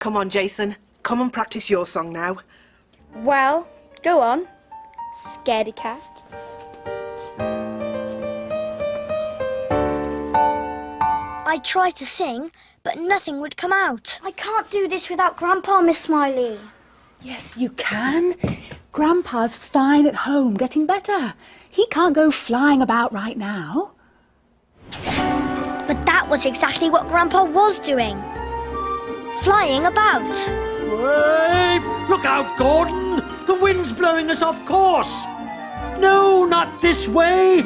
Come on, Jason. Come and practice your song now. Well, go on. Scaredy cat. I tried to sing, but nothing would come out. I can't do this without Grandpa, Miss SMiley. Yes, you can. Grandpa's fine at home, getting better. He can't go flying about right now. But that was exactly what Grandpa was doing. Flying about. Wait! Look out, Gordon! The wind's blowing us off course! No, not this way!